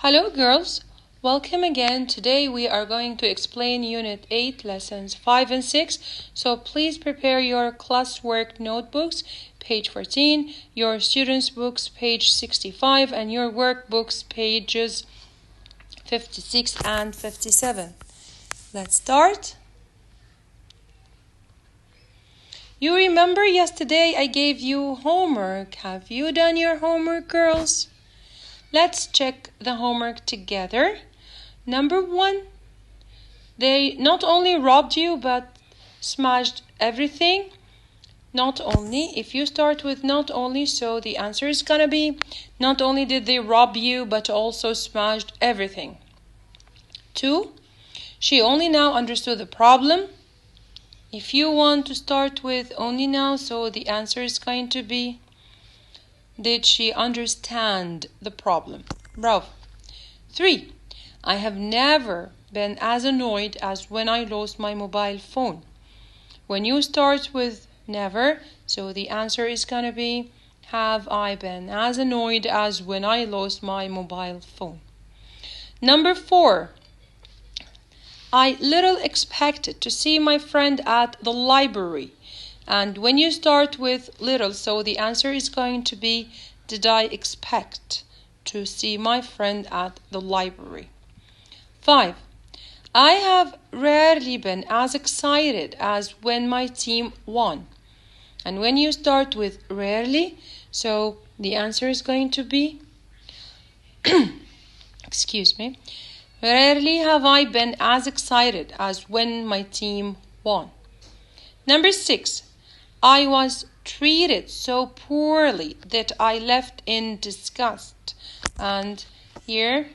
Hello girls, welcome again. Today we are going to explain Unit 8, Lessons 5 and 6. So please prepare your classwork notebooks, page 14, your students' books, page 65, and your workbooks, pages 56 and 57. Let's start. You remember yesterday I gave you homework. Have you done your homework, girls? Let's check the homework together. Number 1, they not only robbed you but smashed everything. Not only, if you start with not only, so the answer is gonna be not only did they rob you but also smashed everything. 2, she only now understood the problem. If you want to start with only now, so the answer is going to be did she understand the problem? Bravo. 3, I have never been as annoyed as when I lost my mobile phone. When you start with never, so the answer is going to be have I been as annoyed as when I lost my mobile phone. Number 4, I little expected to see my friend at the library. And when you start with little, so the answer is going to be did I expect to see my friend at the library? 5, I have rarely been as excited as when my team won. And when you start with rarely, so the answer is going to be rarely have I been as excited as when my team won. Number 6, I was treated so poorly that I left in disgust. And here,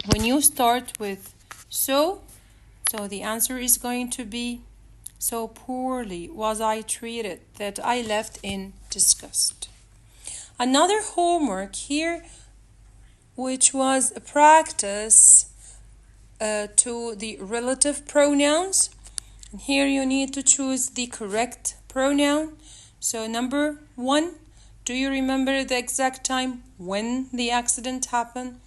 when you start with so the answer is going to be so poorly was I treated that I left in disgust. Another homework here, which was a practice to the relative pronouns. And here you need to choose the correct pronoun. So number 1, do you remember the exact time when the accident happened?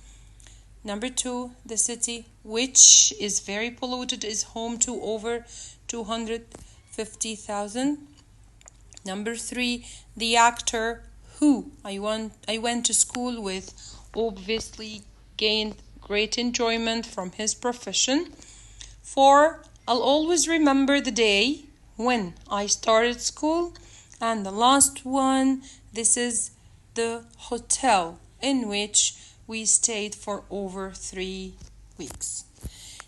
Number 2, the city which is very polluted is home to over 250,000. Number 3, the actor who I went to school with obviously gained great enjoyment from his profession. 4, I'll always remember the day when I started school. And the last one, this is the hotel in which we stayed for over 3 weeks.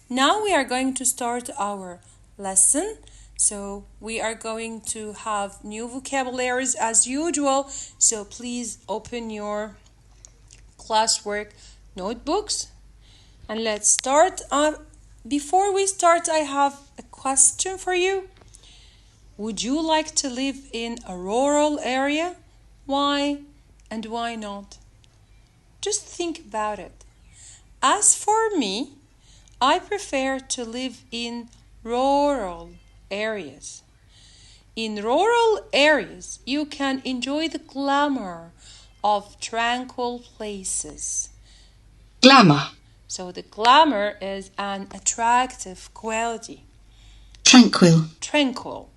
Now we are going to start our lesson. So we are going to have new vocabularies as usual. So please open your classwork notebooks and let's start. Before we start, I have a question for you. Would you like to live in a rural area? Why and why not? Just think about it. As for me, I prefer to live in rural areas. In rural areas, you can enjoy the glamour of tranquil places. Glamour. So the glamour is an attractive quality. Tranquil.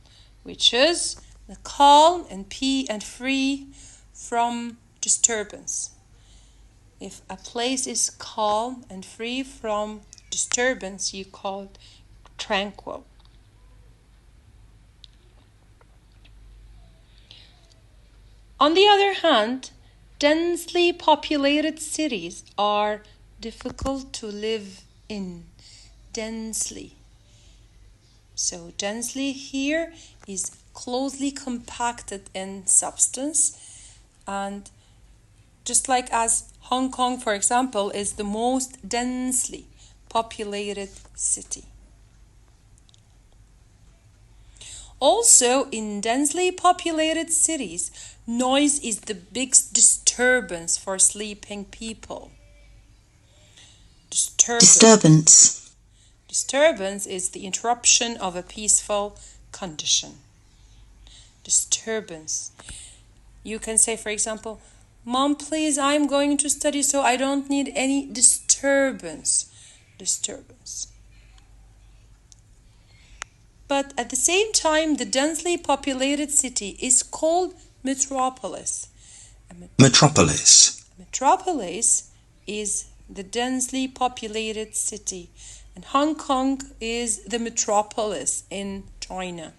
Which is the calm and free from disturbance. If a place is calm and free from disturbance, you call it tranquil. On the other hand, densely populated cities are difficult to live in. So densely here is closely compacted in substance, and just like as Hong Kong, for example, is the most densely populated city. Also, in densely populated cities, noise is the biggest disturbance for sleeping people. Disturbance is the interruption of a peaceful condition. Disturbance. You can say, for example, Mom, please, I'm going to study, so I don't need any disturbance. disturbance. Disturbance. But at the same time, the densely populated city is called metropolis. Metropolis. Metropolis is the densely populated city, and Hong Kong is the metropolis in China.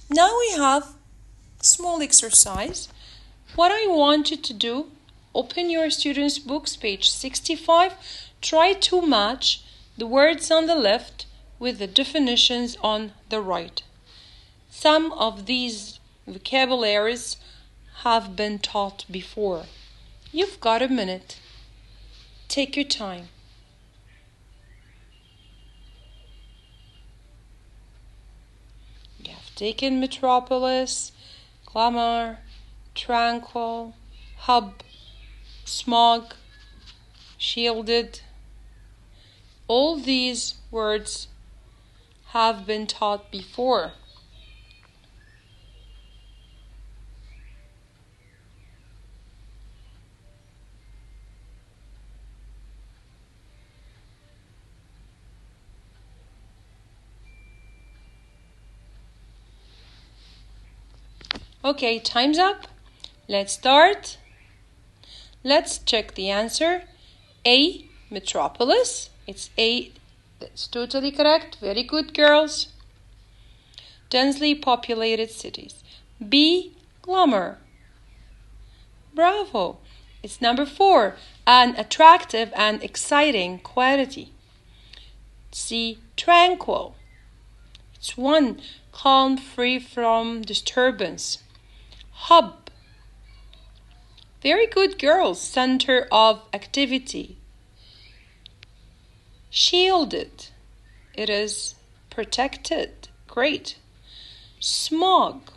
Now we have a small exercise. What I want you to do, open your students' books, page 65. Try to match the words on the left with the definitions on the right. Some of these vocabularies have been taught before. You've got a minute. Take your time. You have taken metropolis, glamour, tranquil, hub, smog, shielded. All these words have been taught before. Okay, time's up. Let's start. Let's check the answer. A, metropolis. It's A. That's totally correct. Very good, girls. Densely populated cities. B, glamour. Bravo. It's number 4. An attractive and exciting quality. C, tranquil. It's 1. Calm, free from disturbance. Hub. Very good, girls. Center of activity. Shielded. It is protected. Great. Smog.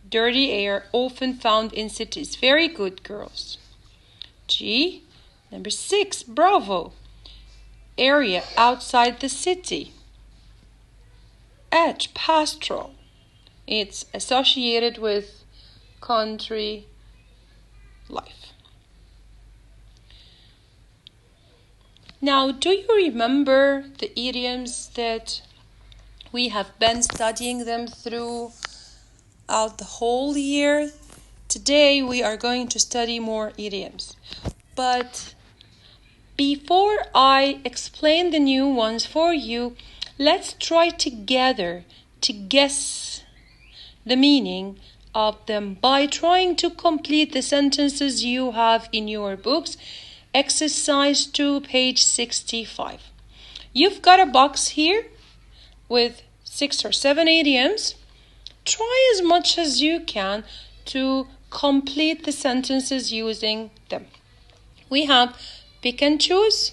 Dirty air often found in cities. Very good, girls. G. Number 6. Bravo. Area outside the city. H. Pastoral. It's associated with country life. Now, do you remember the idioms that we have been studying them throughout the whole year? Today we are going to study more idioms. But before I explain the new ones for you, let's try together to guess the meaning of them by trying to complete the sentences you have in your books. Exercise 2, page 65. You've got a box here with 6 or 7 idioms. Try as much as you can to complete the sentences using them. We have pick and choose,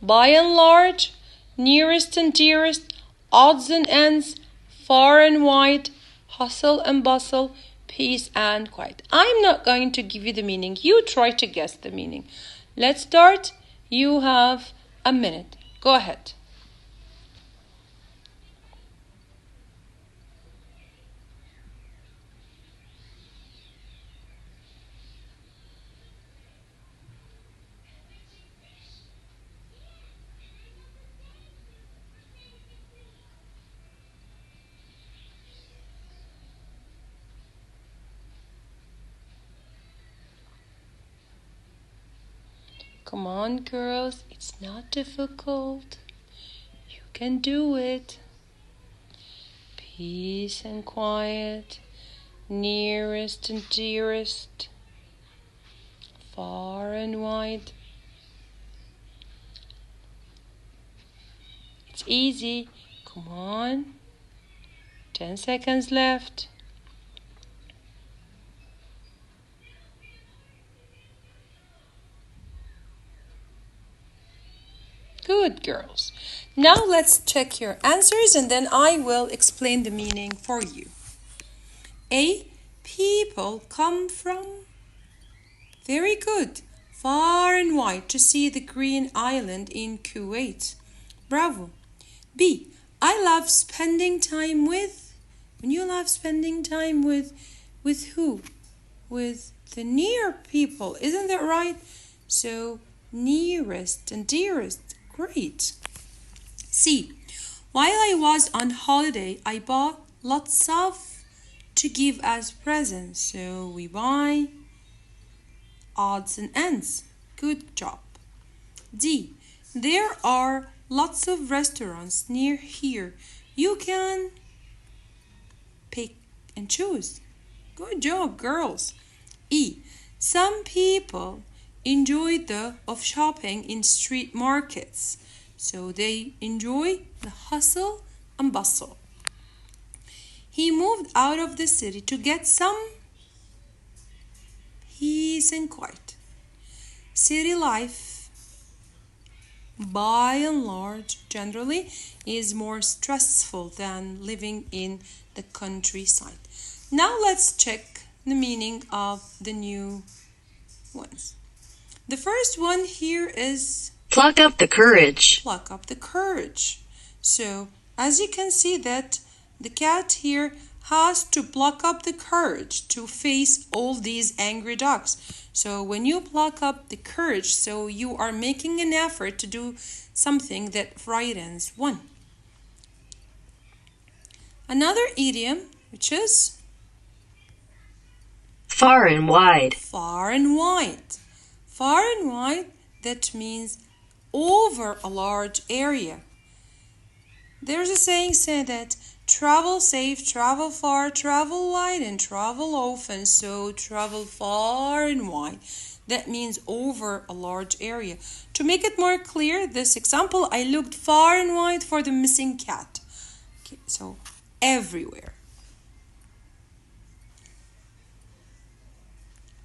by and large, nearest and dearest, odds and ends, far and wide, hustle and bustle, peace and quiet. I'm not going to give you the meaning. You try to guess the meaning. Let's start. You have a minute. Go ahead. Come on, girls. It's not difficult. You can do it. Peace and quiet. Nearest and dearest. Far and wide. It's easy. Come on. 10 seconds left. Good, girls. Now let's check your answers and then I will explain the meaning for you. A. People come from. Very good. Far and wide to see the green island in Kuwait. Bravo. B. I love spending time with. When you love spending time with who? with the near people. Isn't that right? So nearest and dearest. Great. C. While I was on holiday, I bought lots of to give as presents. So we buy odds and ends. Good job. D. There are lots of restaurants near here. You can pick and choose. Good job, girls. E. Some people enjoy the of shopping in street markets. So they enjoy the hustle and bustle. He moved out of the city to get some peace and quiet. City life, by and large, generally, is more stressful than living in the countryside. Now let's check the meaning of the new ones. The first one here is pluck up the courage. Pluck up the courage. So, as you can see that the cat here has to pluck up the courage to face all these angry dogs. So when you pluck up the courage, so you are making an effort to do something that frightens one. Another idiom, which is far and wide. Far and wide. Far and wide, that means over a large area. There's a saying that travel safe, travel far, travel wide, and travel often. So travel far and wide. That means over a large area. To make it more clear, this example, I looked far and wide for the missing cat. Okay, so everywhere.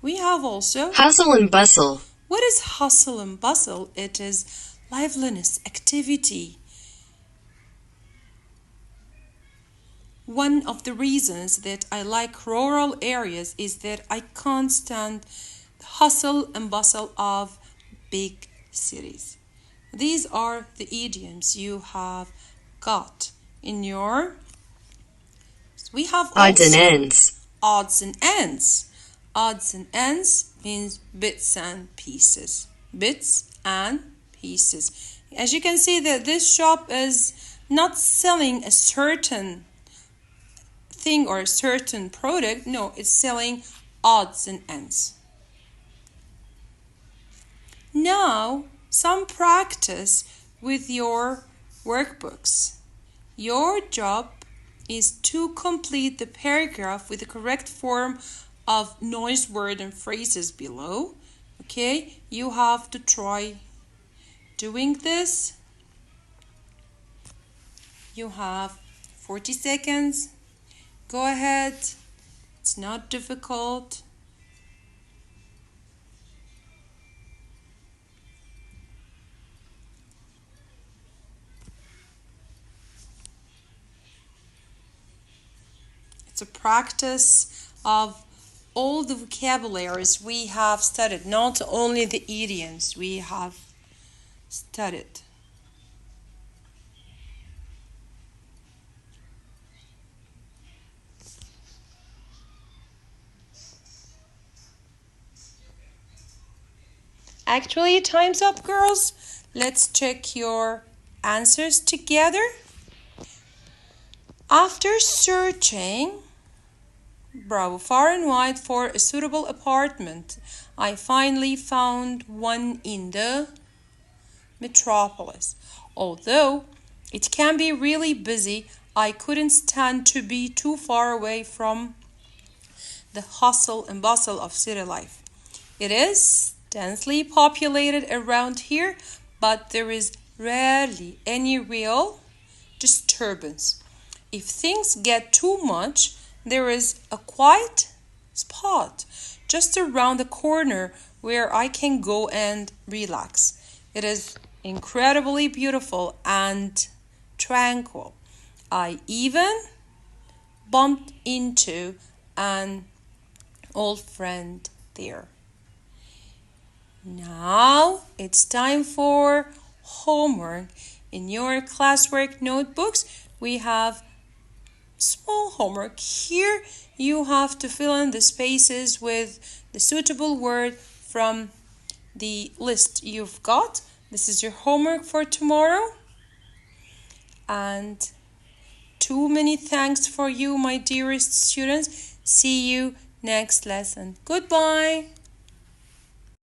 We have also hustle and bustle. What is hustle and bustle? It is liveliness, activity. One of the reasons that I like rural areas is that I can't stand the hustle and bustle of big cities. These are the idioms you have got in your... We have odds and ends. Odds and ends. Odds and ends means bits and pieces. Bits and pieces. As you can see that this shop is not selling a certain thing or a certain product. No, it's selling odds and ends. Now, some practice with your workbooks. Your job is to complete the paragraph with the correct form of noise, word, and phrases below. Okay, you have to try doing this. You have 40 seconds. Go ahead. It's not difficult. It's a practice of all the vocabularies we have studied, not only the idioms we have studied. Actually, time's up, girls. Let's check your answers together. After searching far and wide for a suitable apartment, I finally found one in the metropolis. Although it can be really busy, I couldn't stand to be too far away from the hustle and bustle of city life. It is densely populated around here, but there is rarely any real disturbance. If things get too much, there is a quiet spot just around the corner where I can go and relax. It is incredibly beautiful and tranquil. I even bumped into an old friend there. Now it's time for homework. In your classwork notebooks, we have small homework. Here you have to fill in the spaces with the suitable word from the list you've got. This is your homework for tomorrow. And too many thanks for you, my dearest students. See you next lesson. Goodbye.